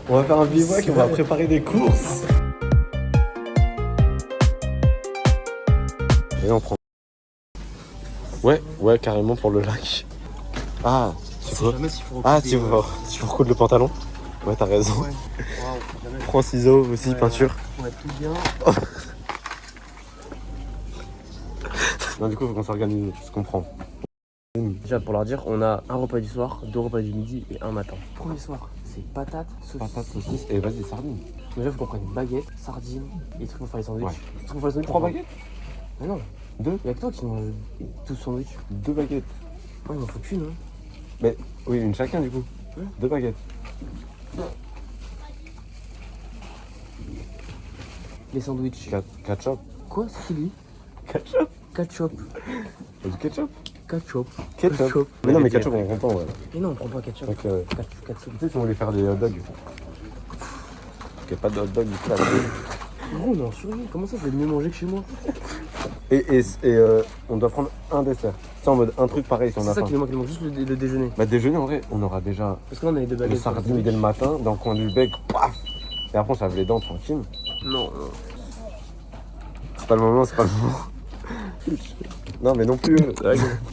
On va faire un bivouac et on va préparer des courses. Et on prend. Ouais, carrément pour le lac. Ah, c'est quoi? Ah, s'il faut recoudre le pantalon. Ouais, t'as raison. Ouais. Wow, prends ciseaux aussi, ouais, peinture. Ouais, tout bien. Non, du coup, faut qu'on s'organise, je comprends. Déjà, pour leur dire, on a un repas du soir, 2 repas du midi et un matin. Premier soir, c'est patates, saucisses et vas-y, sardines. Déjà, faut qu'on prenne une baguette, sardines et trucs pour faire les sandwichs. Ouais. Trucs pour faire les sandwichs. 3 baguettes? Mais non. 2? Y'a que toi qui mange tout sandwich. 2 baguettes. Oh, il m'en faut qu'une, hein. Mais oui, une chacun du coup. 2 baguettes. Les sandwichs. Ketchup. Quoi? C'est qui lui? Ketchup. Ketchup. Du ketchup. Ketchup. Mais non, mais ketchup, on prend pas, ouais. Mais non, on prend pas ketchup. Donc, tu Ketchup. sais, si on voulait faire des hot dogs. Il n'y a pas de hot dog du coup là. Gros, on est en survie. Comment ça, vous allez mieux manger que chez moi? Et on doit prendre un dessert. C'est en mode un truc pareil si on a faim. C'est ça qu'il manque juste le déjeuner. Bah, déjeuner en vrai, on aura déjà. Parce qu'on a les 2 baguettes. Les sardines dès le matin, dans le coin du bec, paf. Et après, on se lave les dents tranquille. Non. C'est pas le moment. Non, mais non plus.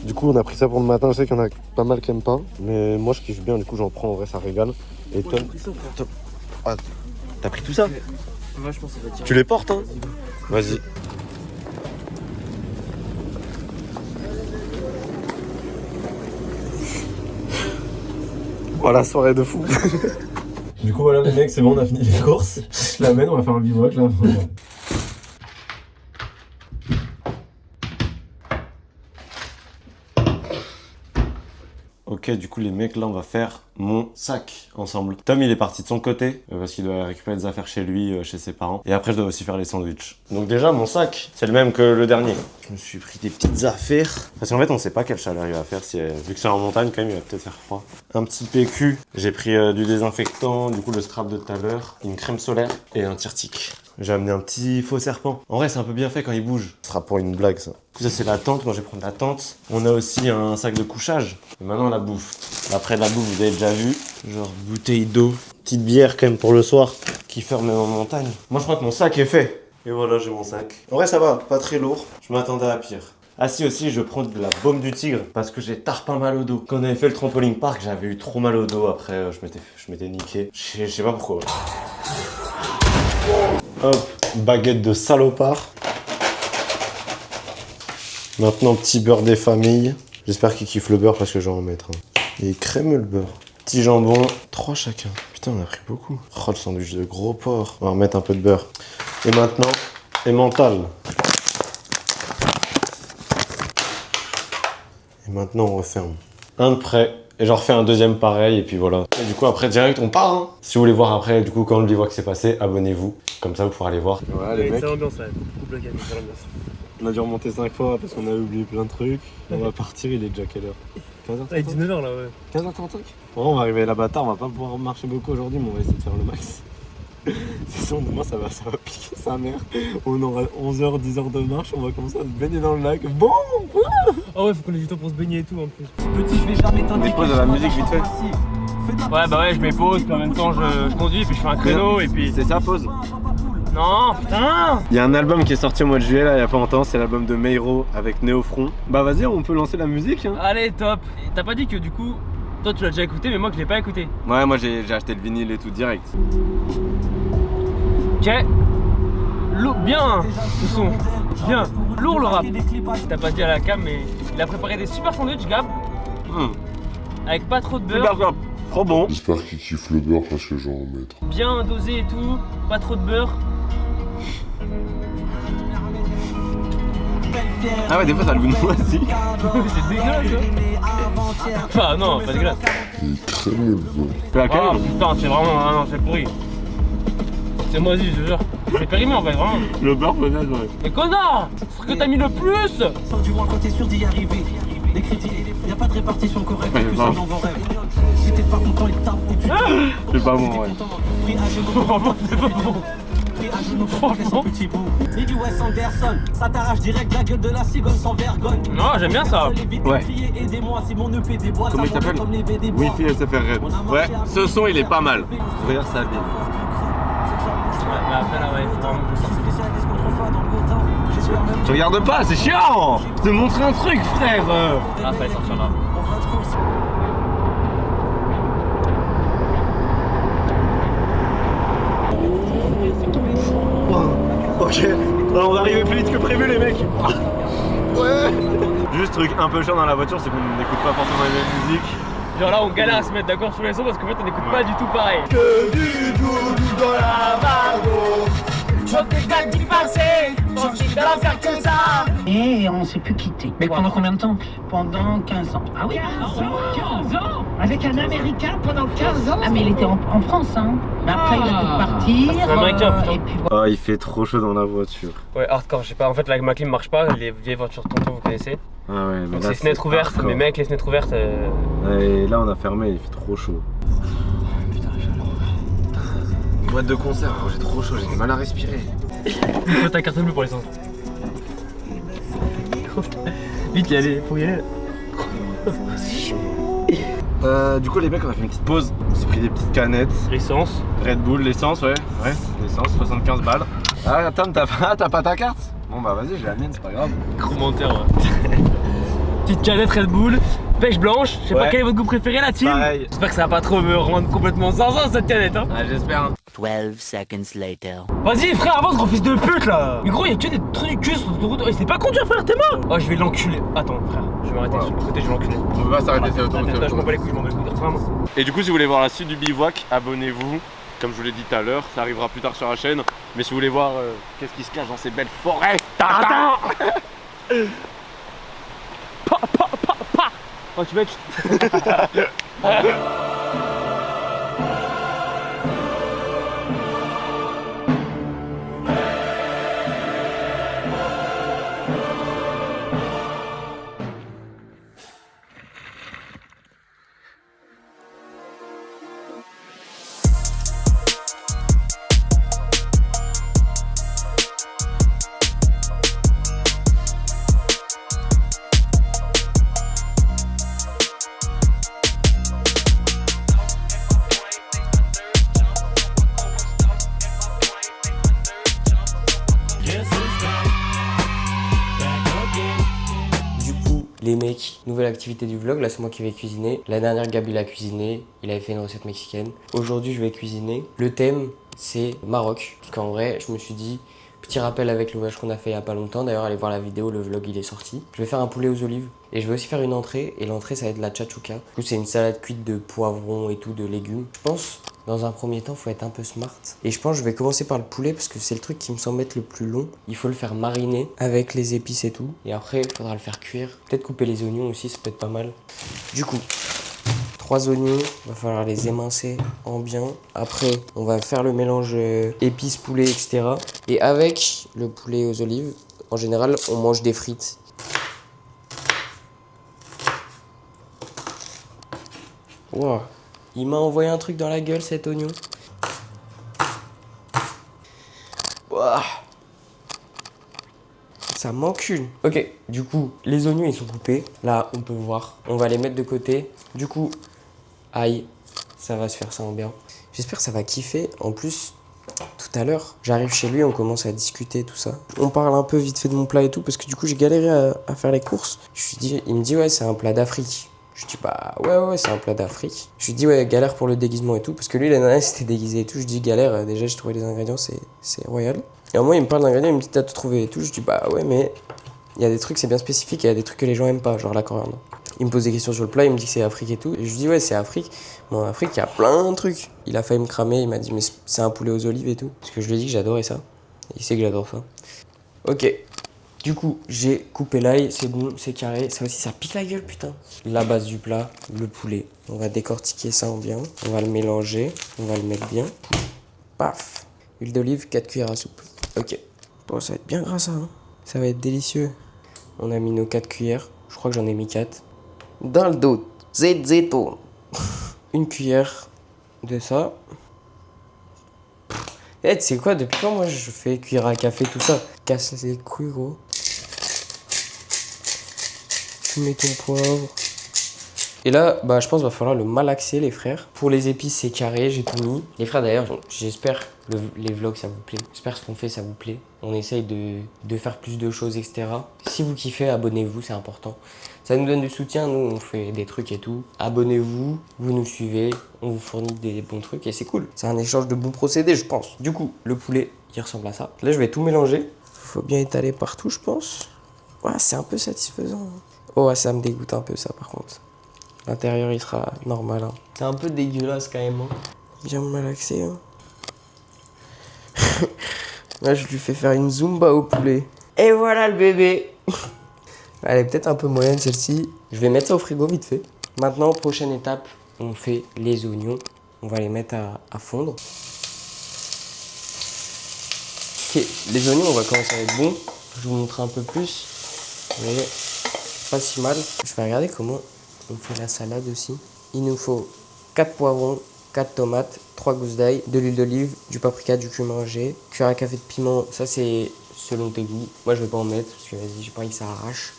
Du coup, on a pris ça pour le matin. Je sais qu'il y en a pas mal qui aiment pas. Mais moi, je kiffe bien. Du coup, j'en prends. En vrai, ça régale. Et Tom. Ah, t'as pris tout ça? Ouais, je pense que ça va tirer. Tu les portes, hein? Vas-y. Voilà, soirée de fou. Du coup, voilà, les mecs, c'est bon, on a fini les courses. Je l'amène, on va faire un bivouac là. Ok, du coup les mecs, là on va faire mon sac ensemble. Tom il est parti de son côté parce qu'il doit récupérer des affaires chez lui, chez ses parents. Et après je dois aussi faire les sandwichs. Donc déjà mon sac, c'est le même que le dernier. Je me suis pris des petites affaires. Parce qu'en fait on sait pas quelle chaleur il va faire. Vu que c'est en montagne quand même il va peut-être faire froid. Un petit PQ, j'ai pris du désinfectant, du coup le scrap de tout à l'heure, une crème solaire et un tire-tic. J'ai amené un petit faux serpent. En vrai, c'est un peu bien fait quand il bouge. Ce sera pour une blague, ça. Ça, c'est la tente. Moi, je vais prendre la tente. On a aussi un sac de couchage. Et maintenant, la bouffe. Après la bouffe, vous avez déjà vu. Genre, bouteille d'eau. Petite bière, quand même, pour le soir. Qui ferme même en montagne. Moi, je crois que mon sac est fait. Et voilà, j'ai mon sac. En vrai, ça va. Pas très lourd. Je m'attendais à pire. Ah si, aussi, je prends de la baume du tigre. Parce que j'ai tarpin mal au dos. Quand on avait fait le trampoline park, j'avais eu trop mal au dos. Après, je m'étais niqué. Je sais pas pourquoi. Hop, baguette de salopard. Maintenant, petit beurre des familles. J'espère qu'il kiffe le beurre parce que je vais en mettre un. Et crémeux le beurre. Petit jambon, 3 chacun. Putain, on a pris beaucoup. Oh, le sandwich de gros porc. On va remettre un peu de beurre. Et maintenant, emmental. Et maintenant, on referme. Un de près. Et j'en refais un deuxième pareil, et puis voilà. Et du coup, après, direct, on part. Hein. Si vous voulez voir après, du coup, quand le bivouac s'est passé, abonnez-vous. Comme ça, vous pourrez aller voir. Voilà, les mecs. C'est l'ambiance, là. Coupe la gamme, c'est l'ambiance. On a dû remonter 5 fois parce qu'on a oublié plein de trucs. On va partir, il est déjà quelle heure? 15h35. Ah, il est 19h là, ouais. 15h35. Bon, on va arriver là-bas tard, on va pas pouvoir marcher beaucoup aujourd'hui, mais on va essayer de faire le max. C'est sûr, demain ça va piquer sa mère. On aura 11h, 10h de marche, on va commencer à se baigner dans le lac. Bon, quoi? Ah ouais, faut qu'on ait du temps pour se baigner et tout en plus. Petit, je vais jamais t'indiquer. Dépose de la musique vite fait. Ouais, bah ouais, je mets pause, puis en même temps je conduis, puis je fais un créneau, et puis. C'est ça, pause. Non, putain! Il y a un album qui est sorti au mois de juillet là, il y a pas longtemps, c'est l'album de Meiro avec Néofront. Bah vas-y, on peut lancer la musique. Hein. Allez, top! T'as pas dit que du coup, toi tu l'as déjà écouté, mais moi que je l'ai pas écouté. Ouais, moi j'ai acheté le vinyle et tout direct. Ok. Bien ce son. Bien. Lourd le rap. T'as pas dit à la cam, mais il a préparé des super sandwichs, Gab. Avec pas trop de beurre. Super, trop bon. J'espère qu'il kiffe le beurre parce que je vais en mettre. Bien dosé et tout, pas trop de beurre. Ah ouais, des fois ça a le goût de moisi. C'est dégueulasse, hein. Enfin, non, pas dégueulasse. Il est crémeux le beurre. Oh putain, c'est vraiment. Ah non, c'est pourri. C'est moisi, je te jure. C'est périmé en fait, vraiment. Le beurre peut-être, ouais. Mais connard! C'est ce que t'as mis le plus! Sors du moins quand t'es sûr d'y arriver. Les crédits, y a pas de répartition correcte, Ouais, plus non. ça dans vos rêves. Si t'es pas content, il tape et tu C'est pas bon, ouais. pris à genoux. pieds à genoux pour porter son Franchement. petit bout. Ni du Wes Anderson, ça t'arrache direct la gueule de la cigogne sans vergogne. Non, j'aime bien ça. Ouais. Aidez-moi si mon EP déboîte. Comment il s'appelle? Wi-Fi SFR Red. Ouais, ce son il est pas mal. Regarde ça, bien. Ouais, mais après là, ouais, faut vraiment que ça. Tu regardes pas, c'est chiant. Je te montre un truc, frère. Ah, fallait sortir là. Ok, on va arriver plus vite que prévu les mecs. Ouais. Juste truc un peu chiant dans la voiture, c'est qu'on n'écoute pas forcément les mêmes musiques. Genre là, on galère à se mettre d'accord sur les sons parce qu'en fait, on n'écoute pas du tout pareil. Que du doudou dans la wagon. Et on s'est plus quitté. Mais pendant combien de temps? Pendant 15 ans. Ah oui, 15 ans avec un Américain pendant 15 ans. Ah mais il était en France, hein. Mais après il a pu partir. C'est américain, putain. Et puis voilà. Oh, il fait trop chaud dans la voiture. Ouais, hardcore, je sais pas. En fait, là, ma clim marche pas. Les vieilles voitures tonton, vous connaissez. Ah ouais, mais Donc là, c'est fenêtre ouverte. hardcore. Mais mec, les fenêtres ouvertes. Et là, on a fermé, il fait trop chaud. Putain, Boîte de concert, oh, j'ai trop chaud, j'ai du mal à respirer. il faut ta carte bleue pour les sens. Vite, y aller, faut y aller. Du coup, les mecs, on a fait une petite pause. On s'est pris des petites canettes. Essence. Red Bull, l'essence, ouais. Ouais, l'essence, 75 balles. Ah, attends, t'as pas ta carte? Bon, bah vas-y, j'ai la mienne, c'est pas grave. Commentaire, ouais. Petite canette Red Bull, pêche blanche. Je sais pas Ouais. quel est votre goût préféré, la team. Pareil. J'espère que ça va pas trop me rendre complètement zinzin cette canette, hein. Ah, j'espère. 12 seconds later. Vas-y, frère, avance, gros fils de pute là. Mais gros, y'a que des trucs du cul sur l'autoroute. Oh, c'est pas conduire, frère, t'es mort. Oh, je vais l'enculer. Attends, frère, je vais m'arrêter Ouais. sur le côté, je vais l'enculer. On peut pas s'arrêter, c'est Attends, autoroute. je m'en bats les couilles, je m'en bats les couilles. Vraiment. Et du coup, si vous voulez voir la suite du bivouac, abonnez-vous. Comme je vous l'ai dit tout à l'heure, ça arrivera plus tard sur la chaîne. Mais si vous voulez voir qu'est-ce qui se cache dans ces belles forêts, Attends. Oh, tu mec. Du coup, les mecs, nouvelle activité du vlog, là c'est moi qui vais cuisiner. La dernière, Gabi l'a cuisiné, il avait fait une recette mexicaine. Aujourd'hui, je vais cuisiner. Le thème, c'est Maroc. Parce qu'en vrai, je me suis dit, petit rappel avec le voyage qu'on a fait il y a pas longtemps. D'ailleurs, allez voir la vidéo, le vlog il est sorti. Je vais faire un poulet aux olives et je vais aussi faire une entrée. Et l'entrée, ça va être de la chachouka. Du coup, c'est une salade cuite de poivrons et tout, de légumes. Je pense, dans un premier temps, faut être un peu smart. Et je pense que je vais commencer par le poulet parce que c'est le truc qui me semble être le plus long. Il faut le faire mariner avec les épices et tout. Et après, il faudra le faire cuire. Peut-être couper les oignons aussi, ça peut être pas mal. Du coup, 3 oignons, il va falloir les émincer en bien. Après, on va faire le mélange épices, poulet, etc. Et avec le poulet aux olives, en général, on mange des frites. Wow. Il m'a envoyé un truc dans la gueule, cet oignon. Wow. Ça m'encule. Ok, du coup, les oignons, ils sont coupés. Là, on peut voir. On va les mettre de côté. Du coup, aïe, ça va se faire ça en bien. J'espère que ça va kiffer. En plus, tout à l'heure, j'arrive chez lui, on commence à discuter, tout ça. On parle un peu vite fait de mon plat et tout, parce que du coup, j'ai galéré à faire les courses. Il me dit, ouais, c'est un plat d'Afrique. Je dis, bah ouais, c'est un plat d'Afrique. Je lui dis, ouais, galère pour le déguisement et tout, parce que lui, la nana, c'était déguisé et tout. Je dis, galère, déjà, j'ai trouvé les ingrédients, c'est royal. Et au moins, il me parle d'ingrédients, il me dit, t'as tout trouvé et tout. Je dis, bah ouais, mais il y a des trucs, c'est bien spécifique, et il y a des trucs que les gens aiment pas, genre la coriandre. Il me pose des questions sur le plat, il me dit que c'est Afrique et tout. Et je lui dis, ouais, c'est Afrique. Mais en Afrique, il y a plein de trucs. Il a failli me cramer, il m'a dit, mais c'est un poulet aux olives et tout. Parce que je lui ai dit que j'adorais ça. Et il sait que j'adore ça. Ok. Du coup, j'ai coupé l'ail, c'est bon, c'est carré. Ça aussi, ça pique la gueule, putain. La base du plat, le poulet. On va décortiquer ça en bien. On va le mélanger. On va le mettre bien. Paf. Huile d'olive, 4 cuillères à soupe. Ok. Bon, ça va être bien gras, ça. Hein. Ça va être délicieux. On a mis nos 4 cuillères. Je crois que j'en ai mis 4. Dans le dos, zéton. Une cuillère de ça. Eh, tu sais quoi, depuis quand moi je fais cuire à café, tout ça? Casse les couilles, gros. Tu mets ton poivre. Et là, bah, je pense qu'il va falloir le malaxer, les frères. Pour les épices, c'est carré, j'ai tout mis. Les frères, d'ailleurs, j'espère que les vlogs, ça vous plaît. J'espère que ce qu'on fait, ça vous plaît. On essaye de faire plus de choses, etc. Si vous kiffez, abonnez-vous, c'est important. Ça nous donne du soutien, nous, on fait des trucs et tout. Abonnez-vous, vous nous suivez, on vous fournit des bons trucs et c'est cool. C'est un échange de bons procédés, je pense. Du coup, le poulet, il ressemble à ça. Là, je vais tout mélanger. Faut bien étaler partout, je pense. Ouais, c'est un peu satisfaisant. Oh, ouais, ça me dégoûte un peu, ça, par contre. L'intérieur, il sera normal. Hein. C'est un peu dégueulasse, quand même. Hein. Bien malaxé. Hein. Là, je lui fais faire une zumba au poulet. Et voilà le bébé. Elle est peut-être un peu moyenne, celle-ci. Je vais mettre ça au frigo vite fait. Maintenant, prochaine étape, on fait les oignons. On va les mettre à fondre. Ok, les oignons, on va commencer à être bons. Je vous montre un peu plus. Vous voyez, pas si mal. Je vais regarder comment on fait la salade aussi. Il nous faut 4 poivrons, 4 tomates, 3 gousses d'ail, de l'huile d'olive, du paprika, du cumin rangé, cuillère à café de piment. Ça, c'est selon tes goûts. Moi, je vais pas en mettre parce que vas-y, j'ai pas envie que ça arrache.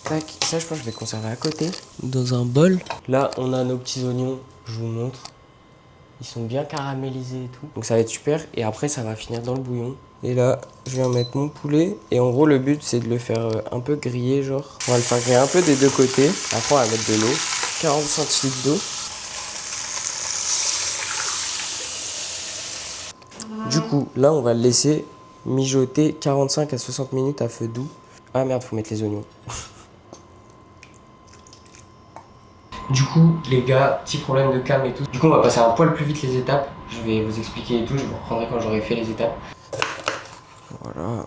Tac, ça, je pense que je vais conserver à côté. Dans un bol. Là, on a nos petits oignons. Je vous montre. Ils sont bien caramélisés et tout. Donc, ça va être super. Et après, ça va finir dans le bouillon. Et là, je viens mettre mon poulet. Et en gros, le but, c'est de le faire un peu griller, genre. On va le faire griller un peu des deux côtés. Après, on va mettre de l'eau. 40 centilitres d'eau. Du coup, là, on va le laisser mijoter 45 à 60 minutes à feu doux. Ah merde, faut mettre les oignons. Du coup, les gars, petit problème de cam et tout. Du coup, on va passer un poil plus vite les étapes. Je vais vous expliquer et tout. Je vous reprendrai quand j'aurai fait les étapes. Voilà.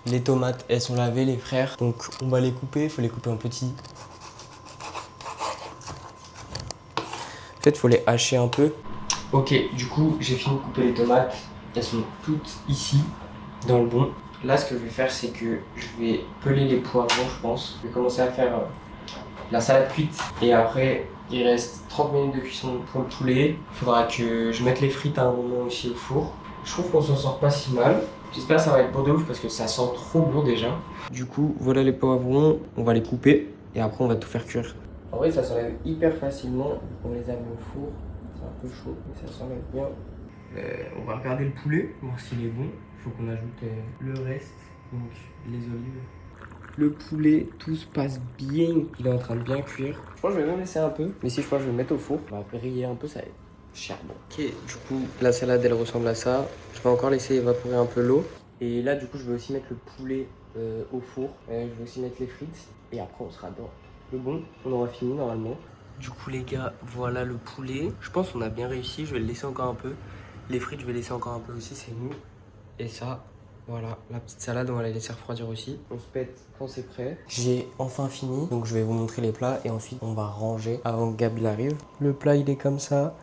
Les tomates, elles sont lavées, les frères. Donc, on va les couper. Il faut les couper en petits. En fait, il faut les hacher un peu. Ok, du coup, j'ai fini de couper les tomates. Elles sont toutes ici, dans le bon. Là, ce que je vais faire, c'est que je vais peler les poivrons, je pense. Je vais commencer à faire la salade cuite. Et après, il reste 30 minutes de cuisson pour le poulet. Il faudra que je mette les frites à un moment aussi au four. Je trouve qu'on s'en sort pas si mal. J'espère que ça va être bon de ouf parce que ça sent trop bon déjà. Du coup, voilà les poivrons. On va les couper et après, on va tout faire cuire. En vrai, ça s'enlève hyper facilement. On les a mis au four. C'est un peu chaud, mais ça s'enlève bien. On va regarder le poulet, voir s'il est bon. Il faut qu'on ajoute le reste, donc les olives. Le poulet, tout se passe bien. Il est en train de bien cuire. Je pense que je vais même laisser un peu. Mais si je crois que je vais le mettre au four, on va griller un peu, ça va être charbon. Ok, du coup, la salade, elle ressemble à ça. Je vais encore laisser évaporer un peu l'eau. Et là, du coup, je vais aussi mettre le poulet au four. Je vais aussi mettre les frites. Et après, on sera dans le bon. On aura fini normalement. Du coup, les gars, voilà le poulet. Je pense qu'on a bien réussi. Je vais le laisser encore un peu. Les frites, je vais laisser encore un peu aussi, c'est mou. Et ça, voilà, la petite salade, on va la laisser refroidir aussi. On se pète quand c'est prêt. J'ai enfin fini, donc je vais vous montrer les plats et ensuite on va ranger avant que Gab il arrive. Le plat, il est comme ça.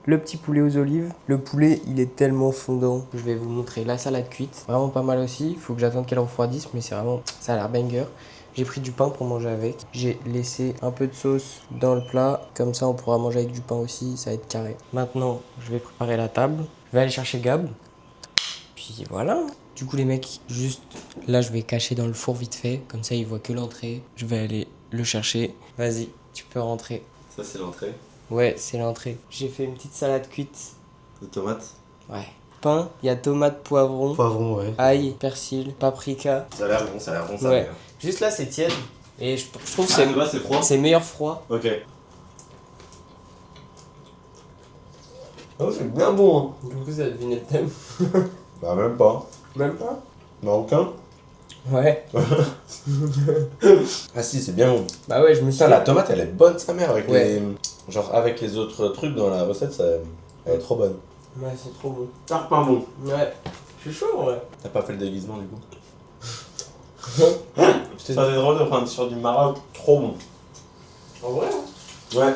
Le petit poulet aux olives. Le poulet, il est tellement fondant. Je vais vous montrer la salade cuite. Vraiment pas mal aussi. Il faut que j'attende qu'elle refroidisse, mais c'est vraiment, ça a l'air banger. J'ai pris du pain pour manger avec. J'ai laissé un peu de sauce dans le plat. Comme ça, on pourra manger avec du pain aussi. Ça va être carré. Maintenant, je vais préparer la table. Je vais aller chercher Gab. Puis voilà. Du coup, les mecs, juste là, je vais cacher dans le four vite fait. Comme ça, ils voient que l'entrée. Je vais aller le chercher. Vas-y, tu peux rentrer. Ça, c'est l'entrée. Ouais, c'est l'entrée. J'ai fait une petite salade cuite. De tomates. Ouais. Pain, il y a tomate, poivron, Poivron, ouais. ail, persil, paprika. Ça a l'air bon, ça. Ouais. Juste là, c'est tiède. Et je trouve que c'est froid. c'est meilleur froid. Ok. Oh, c'est bien bon. Du coup, ça a deviné le thème. Bah, même pas. Même pas? Marocain. Ouais. Ah si, c'est bien bon. Bah ouais, je me suis... Putain, la tomate, elle est bonne, sa mère. Avec Ouais. Genre, avec les autres trucs dans la recette, elle est trop bonne. Ouais, c'est trop bon. Ça pas bon. Ouais. Je suis chaud, ouais. T'as pas fait le déguisement, du coup? C'est drôle de prendre sur du Maroc. Trop bon. En vrai, hein. Ouais.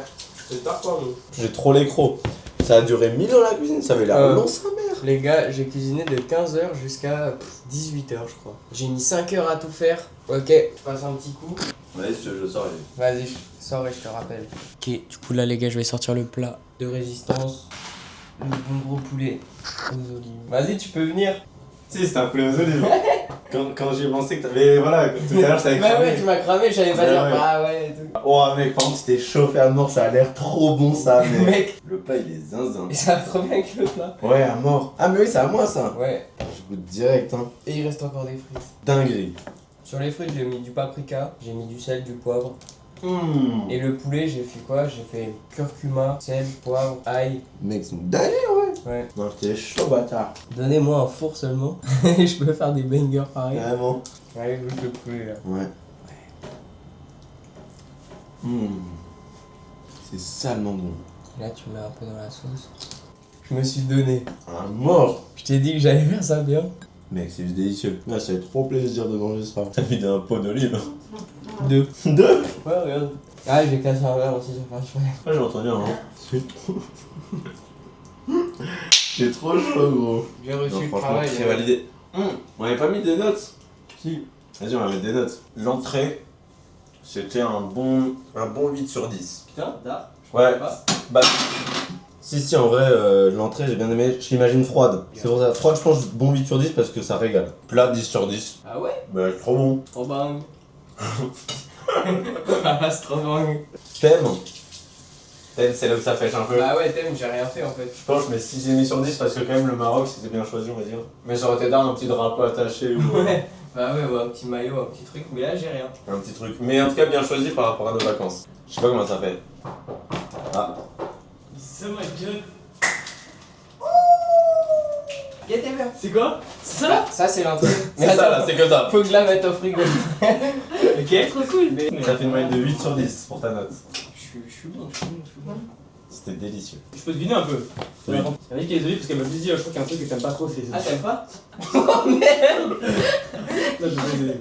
C'est pas quoi, non. J'ai trop les crocs. Ça a duré 1000 ans la cuisine, ça avait l'air Ah. long, sa mère. Les gars, j'ai cuisiné de 15h jusqu'à 18h, je crois. J'ai mis 5 heures à tout faire. Ok, je passe un petit coup. Vas-y, je sors. Vas-y, sors et je te rappelle. Ok, du coup là les gars, je vais sortir le plat de résistance. Le bon gros poulet aux olives. Vas-y, tu peux venir. Si, c'était un poulet aux olives. quand j'ai pensé que t'avais. Voilà, tout à l'heure, je t'avais Bah cramé. ouais, tu m'as cramé, je savais pas dire Ouais. bah ouais et tout. Oh, mec, par contre, c'était chauffé à mort, ça a l'air trop bon ça, mec. Mec, Le plat, il est zinzin. et ça va trop bien avec le plat. Ouais, à mort. Ah, mais oui, c'est à moi ça. Ouais, Je goûte direct, hein. et il reste encore des frites. Dinguerie. Sur les frites, j'ai mis du paprika, j'ai mis du sel, du poivre. Mmh. Et le poulet, j'ai fait quoi? J'ai fait curcuma, sel, poivre, ail. Mec, c'est une dinguerie, ouais. Ouais. Non, j'étais chaud, bâtard. Donnez-moi un four seulement. Et je peux faire des bangers pareil. Vraiment. Allez, goûte le poulet là. Ouais. Mmh. C'est salement bon. Là, tu mets un peu dans la sauce. Je me suis donné. À mort. Je t'ai dit que j'allais faire ça bien. Mec, c'est juste délicieux. Là, ça fait trop plaisir de manger ça. T'as mis un pot d'olive. 2. 2. Ouais, regarde. Ah, j'ai cassé un verre aussi, ça fait exprès. Ouais, j'ai entendu un. C'est trop. J'ai trop chaud, gros. J'ai reçu Non, le franchement, travail. très validé. On avait pas mis des notes. Si. Vas-y, on va mettre des notes. L'entrée, c'était un bon 8 sur 10. Putain, là. Ouais. Bah. Si, en vrai, l'entrée, j'ai bien aimé. Je l'imagine froide. C'est pour ça. Froide, je pense, bon 8 sur 10 parce que ça régale. Plat, 10 sur 10. Ah ouais? Bah, trop bon. Trop bang. Ah, c'est trop bang. Thème, c'est là où ça pêche un peu. Bah ouais, t'aimes, j'ai rien fait en fait. Je pense que je mets 6,5 sur 10 parce que quand même le Maroc c'était bien choisi on va dire. Mais ça aurait été d'un un petit drapeau attaché ou Ouais. Bah ouais, un petit maillot, un petit truc, mais là j'ai rien. un petit truc. Mais en tout cas bien choisi par rapport à nos vacances. Je sais pas comment ça fait. Ah. C'est ma gueule. C'est quoi? C'est ça? Bah, ça c'est l'entrée. C'est ça là, c'est que ça. Faut que je la mette au frigo. Ok, trop cool. Ça fait une moyenne de 8 sur 10 pour ta note. Je suis bon. C'était délicieux. Je peux deviner un peu. Oui. Elle m'a dit qu'elle est désolée parce qu'elle m'a dit, je crois qu'il y a un truc que t'aimes pas trop, c'est. Ah, t'aimes pas? Non, je suis désolé.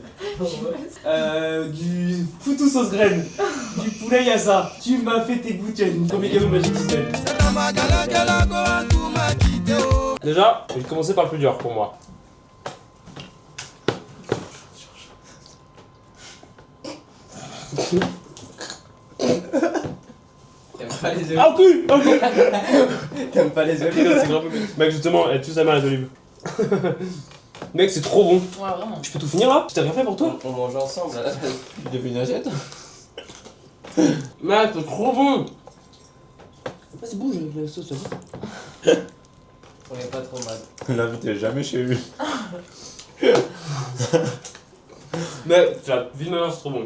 Du foutou sauce graine, du poulet yassa, tu m'as fait tes bouteilles, premier cadeau magique système. Déjà, je vais commencer par le plus dur pour moi. T'aimes pas les olives? Ah, cul! Ah, cul! T'aimes pas les olives? C'est grave, mec, justement, elle tue sa mère les olives. Mec, c'est trop bon. Ouais, vraiment. Je peux tout finir là? Je t'ai rien fait pour toi? On mange ensemble là. Tu devais une assiette? Mec, c'est trop bon. Vas-y, bouge avec la sauce, là. On est pas trop mal. L'invité jamais chez lui. Mais, tu as vu maintenant, c'est trop bon.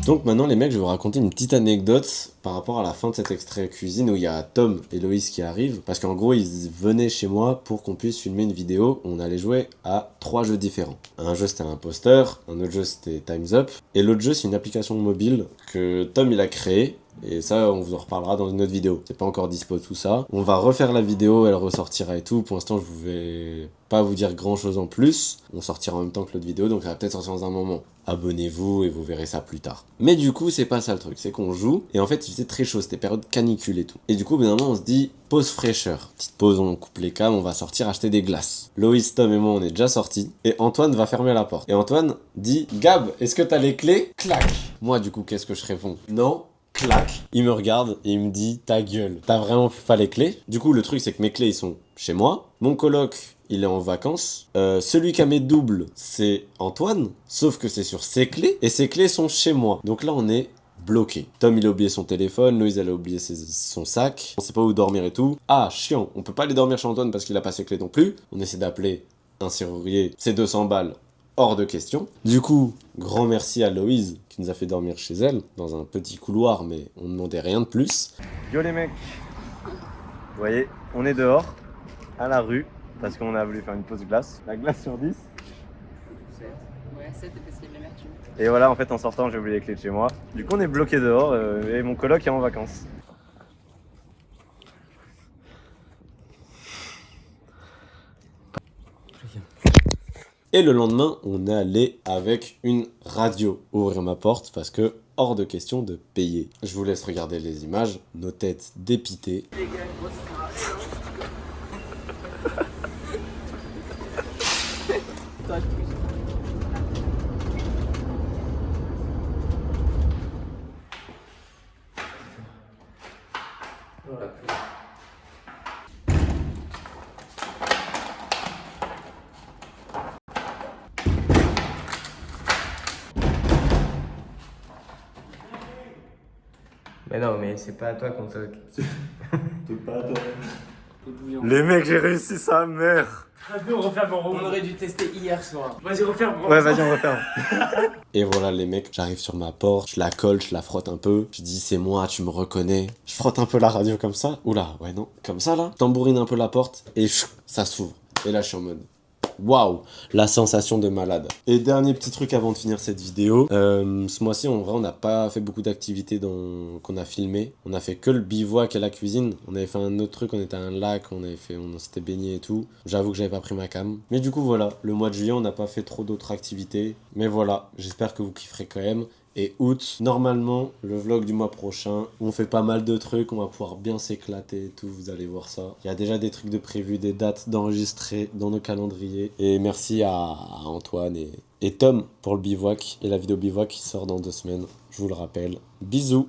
Donc maintenant les mecs, je vais vous raconter une petite anecdote par rapport à la fin de cet extrait cuisine où il y a Tom et Loïs qui arrivent. Parce qu'en gros, ils venaient chez moi pour qu'on puisse filmer une vidéo où on allait jouer à 3 jeux différents. Un jeu c'était Imposteur, un autre jeu c'était Time's Up, et l'autre jeu c'est une application mobile que Tom il a créée. Et ça, on vous en reparlera dans une autre vidéo. C'est pas encore dispo tout ça. On va refaire la vidéo, elle ressortira et tout. Pour l'instant, je vais pas vous dire grand chose en plus. On sortira en même temps que l'autre vidéo, donc ça va peut-être sortir dans un moment. Abonnez-vous et vous verrez ça plus tard. Mais du coup, c'est pas ça le truc. C'est qu'on joue. Et en fait, il faisait très chaud. C'était période canicule et tout. Et du coup, évidemment, on se dit pause fraîcheur. Petite pause, on coupe les cams, on va sortir acheter des glaces. Loïs, Tom et moi, on est déjà sortis. Et Antoine va fermer la porte. Et Antoine dit Gab, est-ce que t'as les clés? Clac. Moi, du coup, qu'est-ce que je réponds? Non. Clac. Il me regarde et il me dit ta gueule, t'as vraiment pas les clés? Du coup le truc c'est que mes clés ils sont chez moi, mon coloc il est en vacances, celui qui a mes doubles c'est Antoine, sauf que c'est sur ses clés et ses clés sont chez moi. Donc là on est bloqué. Tom il a oublié son téléphone, Loïs elle a oublié son sac, on sait pas où dormir et tout. Ah chiant, on peut pas aller dormir chez Antoine parce qu'il a pas ses clés non plus. On essaie d'appeler un serrurier, c'est 200 balles. Hors de question. Du coup, grand merci à Loïse qui nous a fait dormir chez elle, dans un petit couloir, mais on ne demandait rien de plus. Yo les mecs. Vous voyez, on est dehors, à la rue, parce qu'on a voulu faire une pause glace. La glace sur 10. 7. Ouais, 7 parce qu'il y a de l'amertume. Et voilà, en fait en sortant j'ai oublié les clés de chez moi. Du coup on est bloqué dehors et mon coloc est en vacances. Et le lendemain, on est allé avec une radio ouvrir ma porte parce que hors de question de payer. Je vous laisse regarder les images, nos têtes dépitées. Mais non, mais c'est pas à toi qu'on toque. Les mecs, j'ai réussi sa mère. Vas-y, on referme en On aurait dû tester hier soir. Vas-y, referme. Ouais, vas-y, on referme. Et voilà les mecs, j'arrive sur ma porte, je la colle, je la frotte un peu. Je dis c'est moi, tu me reconnais. Je frotte un peu la radio comme ça. Oula, ouais non, comme ça là. Tambourine un peu la porte et ça s'ouvre. Et là je suis en mode... Waouh, la sensation de malade. Et dernier petit truc avant de finir cette vidéo. Ce mois-ci, en vrai, on n'a pas fait beaucoup d'activités qu'on a filmé. On a fait que le bivouac et la cuisine. On avait fait un autre truc, on était à un lac, on s'était baigné et tout. J'avoue que j'avais pas pris ma cam. Mais du coup, voilà, le mois de juillet, on n'a pas fait trop d'autres activités. Mais voilà, j'espère que vous kifferez quand même. Et août, normalement, le vlog du mois prochain, on fait pas mal de trucs, on va pouvoir bien s'éclater et tout, vous allez voir ça. Il y a déjà des trucs de prévus, des dates d'enregistrer dans nos calendriers. Et merci à Antoine et Tom pour le bivouac et la vidéo bivouac qui sort dans 2 semaines, je vous le rappelle. Bisous!